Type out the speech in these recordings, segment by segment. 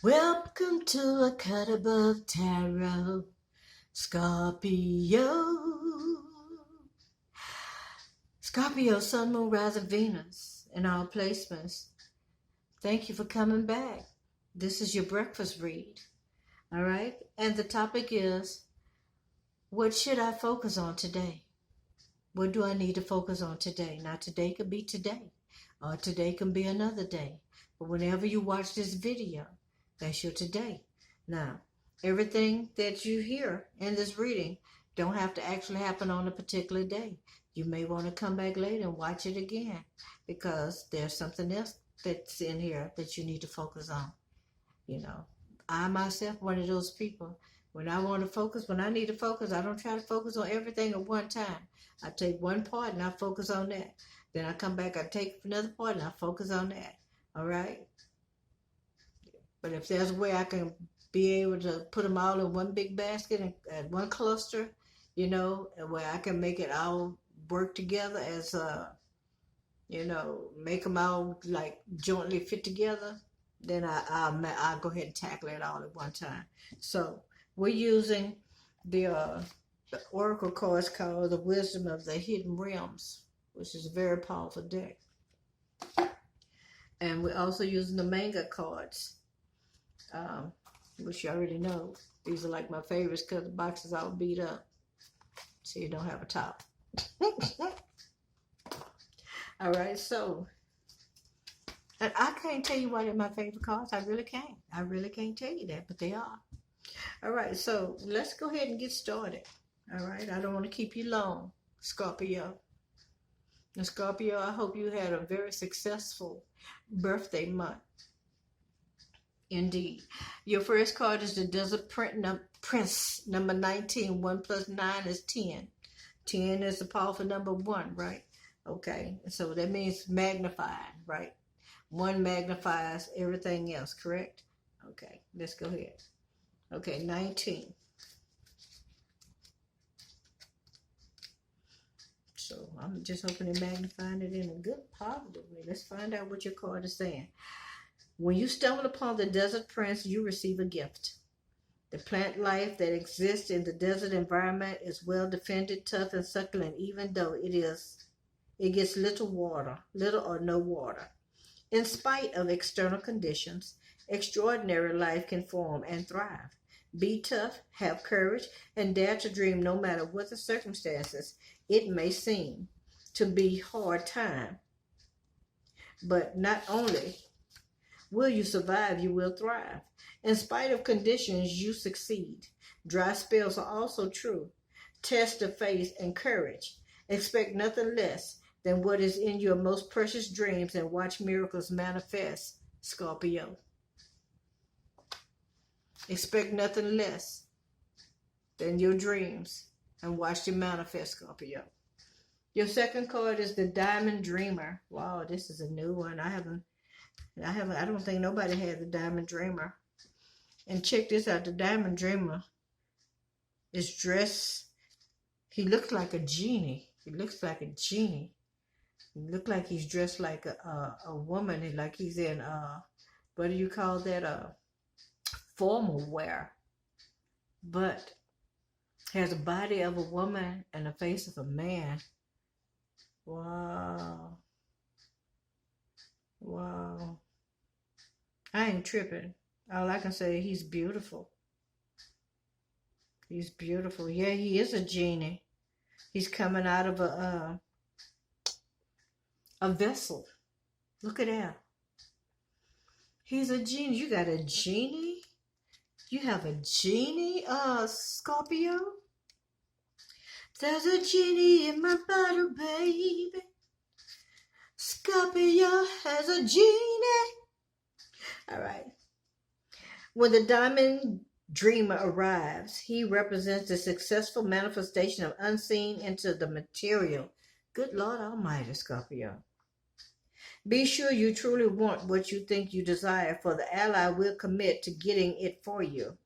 Welcome to a cut above tarot, Scorpio. Scorpio, Sun, Moon, Rising, Venus, in all placements. Thank you for coming back. This is your breakfast read, all right? And the topic is, what should I focus on today? What do I need to focus on today? Now, today could be today, or today can be another day. But whenever you watch this video, that's your today. Now, everything that you hear in this reading don't have to actually happen on a particular day. You may want to come back later and watch it again because there's something else that's in here that you need to focus on. You know, I myself, one of those people, when I need to focus, I don't try to focus on everything at one time. I take one part and I focus on that. Then I come back, I take another part and I focus on that. All right? But if there's a way I can be able to put them all in one big basket and one cluster, you know, and where I can make it all work together as, make them all like jointly fit together, then I'll go ahead and tackle it all at one time. So we're using the Oracle cards called the Wisdom of the Hidden Realms, which is a very powerful deck. And we're also using the manga cards, which you already know. These are like my favorites because the box is all beat up, so you don't have a top. All right, so, and I can't tell you why they're my favorite cards. I really can't. I really can't tell you that, but they are. All right, so let's go ahead and get started. All right, I don't want to keep you long, Scorpio. And Scorpio, I hope you had a very successful birthday month. Indeed. Your first card is the Desert Prince, number 19. 1 plus 9 is 10. 10 is the powerful number 1, right? Okay, so that means magnified, right? 1 magnifies everything else, correct? Okay, let's go ahead. Okay, 19. So I'm just hoping to magnifying it in a good positive way. Let's find out what your card is saying. When you stumble upon the Desert Prince, you receive a gift. The plant life that exists in the desert environment is well defended, tough, and succulent, even though it gets little or no water. In spite of external conditions, extraordinary life can form and thrive. Be tough, have courage, and dare to dream no matter what the circumstances. It may seem to be hard time, but not only will you survive, you will thrive. In spite of conditions, you succeed. Dry spells are also true. Test of faith and courage. Expect nothing less than what is in your most precious dreams and watch miracles manifest, Scorpio. Expect nothing less than your dreams and watch them manifest, Scorpio. Your second card is the Diamond Dreamer. Wow, this is a new one. I don't think nobody had the Diamond Dreamer. And check this out. The Diamond Dreamer is dressed. He looks like a genie. He looks like he's dressed like a woman. Like he's in, what do you call that? Formal wear. But has a body of a woman and a face of a man. Wow. Wow. I ain't tripping. All I can say, he's beautiful. He's beautiful. Yeah, he is a genie. He's coming out of a vessel. Look at that. He's a genie. You got a genie? You have a genie, Scorpio? There's a genie in my bottle, baby. Scorpio has a genie. All right. When the Diamond Dreamer arrives, he represents the successful manifestation of unseen into the material. Good Lord Almighty, Scorpio. Be sure you truly want what you think you desire, for the ally will commit to getting it for you.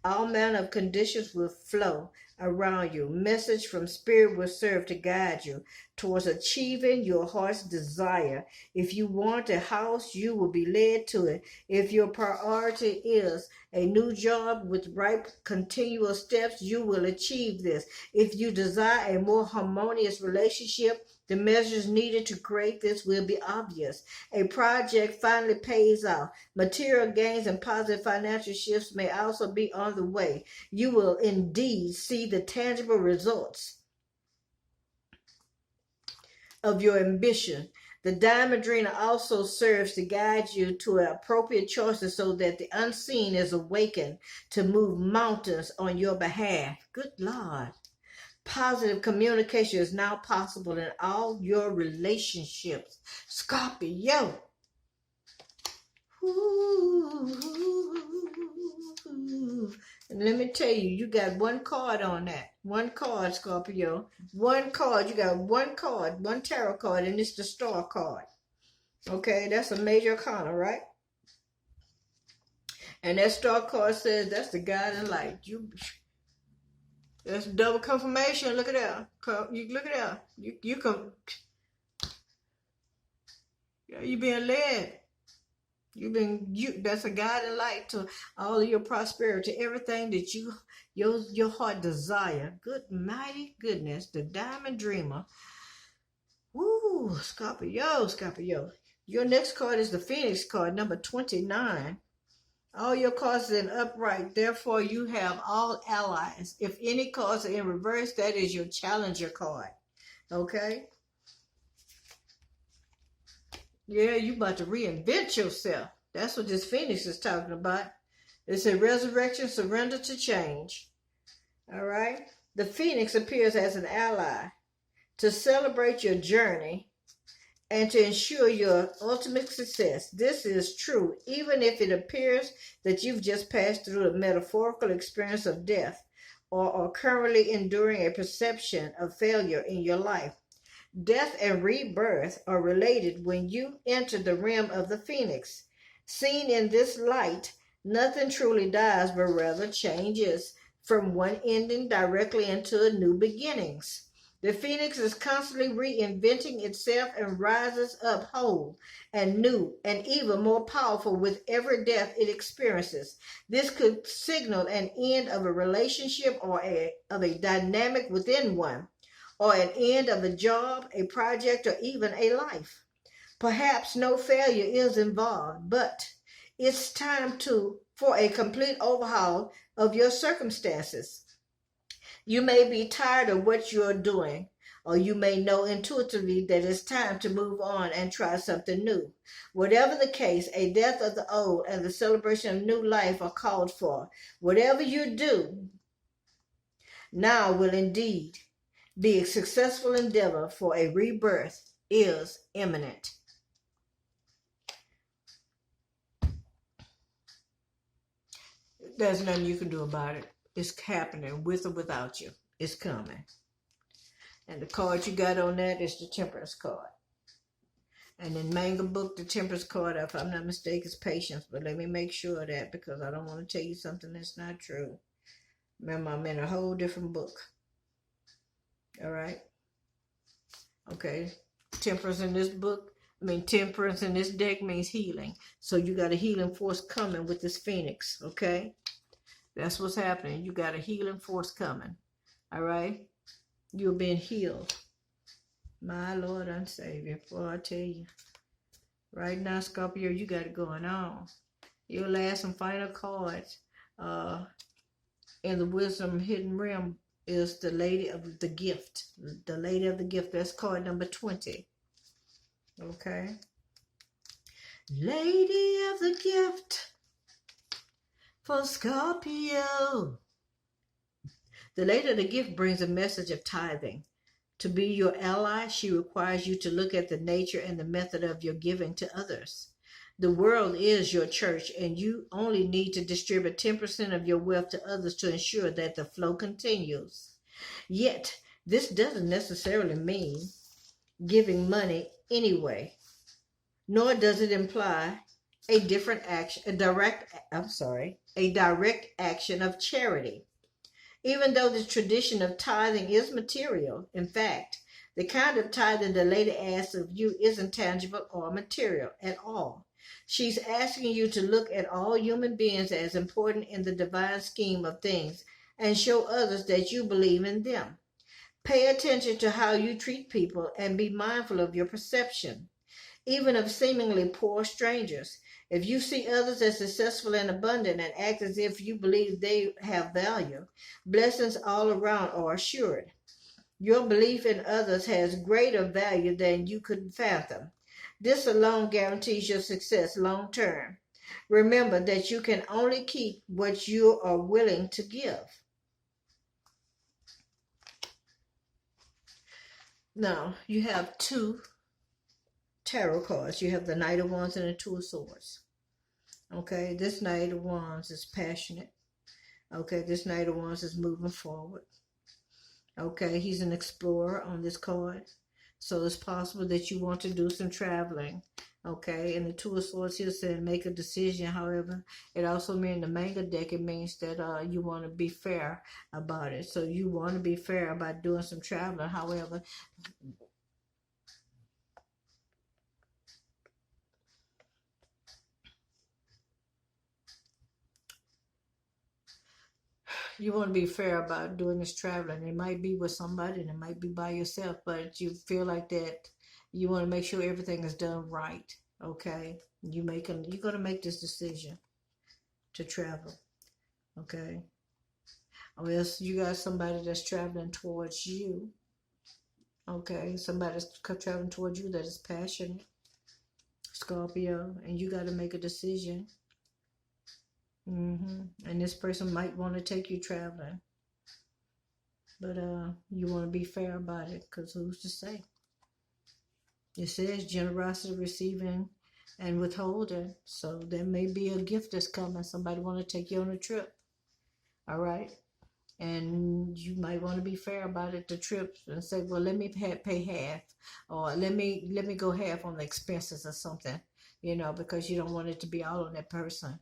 All manner of conditions will flow around you. Message from Spirit will serve to guide you towards achieving your heart's desire. If you want a house, you will be led to it. If your priority is a new job with right continual steps, you will achieve this. If you desire a more harmonious relationship, the measures needed to create this will be obvious. A project finally pays off. Material gains and positive financial shifts may also be on the way. You will indeed see the tangible results of your ambition. The diamond dreamer also serves to guide you to appropriate choices so that the unseen is awakened to move mountains on your behalf. Good Lord. Positive communication is now possible in all your relationships. Scorpio. And let me tell you, you got one card on that. One card, Scorpio. One card. You got one card, one tarot card, and it's the star card. Okay, that's a major arcana, right? And that star card says that's the guiding light. That's double confirmation. Look at that. You look at that. You come. You being led. That's a guiding light to all of your prosperity, everything that your heart desire. Good mighty goodness, the diamond dreamer. Woo, Scorpio. Your next card is the Phoenix card, number 29. All your cards are in upright, therefore you have all allies. If any cards are in reverse, that is your challenger card. Okay? Yeah, you about to reinvent yourself. That's what this Phoenix is talking about. It's a resurrection, surrender to change. All right? The Phoenix appears as an ally to celebrate your journey and to ensure your ultimate success. This is true, even if it appears that you've just passed through a metaphorical experience of death or are currently enduring a perception of failure in your life. Death and rebirth are related when you enter the realm of the Phoenix. Seen in this light, nothing truly dies, but rather changes from one ending directly into a new beginnings. The Phoenix is constantly reinventing itself and rises up whole and new and even more powerful with every death it experiences. This could signal an end of a relationship or of a dynamic within one, or an end of a job, a project, or even a life. Perhaps no failure is involved, but it's time for a complete overhaul of your circumstances. You may be tired of what you're doing, or you may know intuitively that it's time to move on and try something new. Whatever the case, a death of the old and the celebration of new life are called for. Whatever you do now will indeed be a successful endeavor, for a rebirth is imminent. There's nothing you can do about it. It's happening with or without you. It's coming. And the card you got on that is the Temperance card. And in Manga Book, the Temperance card, if I'm not mistaken, is patience. But let me make sure of that, because I don't want to tell you something that's not true. Remember, I'm in a whole different book. All right? Okay. Temperance in this deck means healing. So you got a healing force coming with this Phoenix, okay? That's what's happening. You got a healing force coming. All right? You're being healed. My Lord and Savior, boy, I tell you. Right now, Scorpio, you got it going on. Your last and final cards in the Wisdom Hidden Realm is the Lady of the Gift. The Lady of the Gift. That's card number 20. Okay? Lady of the Gift for Scorpio. The Lady of the Gift brings a message of tithing. To be your ally, she requires you to look at the nature and the method of your giving to others. The world is your church, and you only need to distribute 10% of your wealth to others to ensure that the flow continues. Yet, this doesn't necessarily mean giving money anyway, nor does it imply a different action, a direct action of charity. Even though the tradition of tithing is material, in fact, the kind of tithing the lady asks of you isn't tangible or material at all. She's asking you to look at all human beings as important in the divine scheme of things and show others that you believe in them. Pay attention to how you treat people and be mindful of your perception, even of seemingly poor strangers. If you see others as successful and abundant and act as if you believe they have value, blessings all around are assured. Your belief in others has greater value than you could fathom. This alone guarantees your success long term. Remember that you can only keep what you are willing to give. Now, you have two tarot cards. You have the Knight of Wands and the Two of Swords. Okay, this Knight of Wands is passionate. Okay, this Knight of Wands is moving forward. Okay, he's an explorer on this card. So it's possible that you want to do some traveling. Okay, and the Two of Swords here said make a decision. However, it also means the manga deck, it means that you want to be fair about it. So you want to be fair about doing some traveling. However, you want to be fair about doing this traveling. It might be with somebody and it might be by yourself, but you feel like that you want to make sure everything is done right. Okay, you're going to make this decision to travel. Okay, or else you got somebody that's traveling towards you. Okay, somebody that's traveling towards you that is passionate, Scorpio, and you got to make a decision. And this person might want to take you traveling, but you want to be fair about it, because who's to say? It says generosity, receiving, and withholding. So there may be a gift that's coming. Somebody want to take you on a trip. All right, and you might want to be fair about it. The trip, and say, well, let me pay half, or let me go half on the expenses or something. Because you don't want it to be all on that person.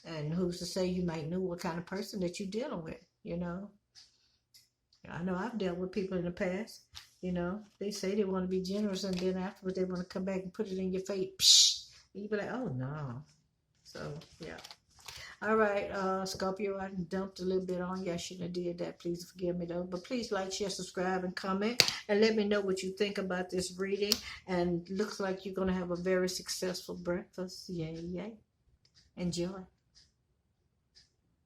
And who's to say you might know what kind of person that you're dealing with, I know I've dealt with people in the past, they say they want to be generous, and then afterwards they want to come back and put it in your face. Psh! And you be like, oh, no. So, yeah. All right, Scorpio, I dumped a little bit on you. I shouldn't have did that. Please forgive me, though. But please like, share, subscribe, and comment. And let me know what you think about this reading. And looks like you're going to have a very successful breakfast. Yay, yay. Enjoy.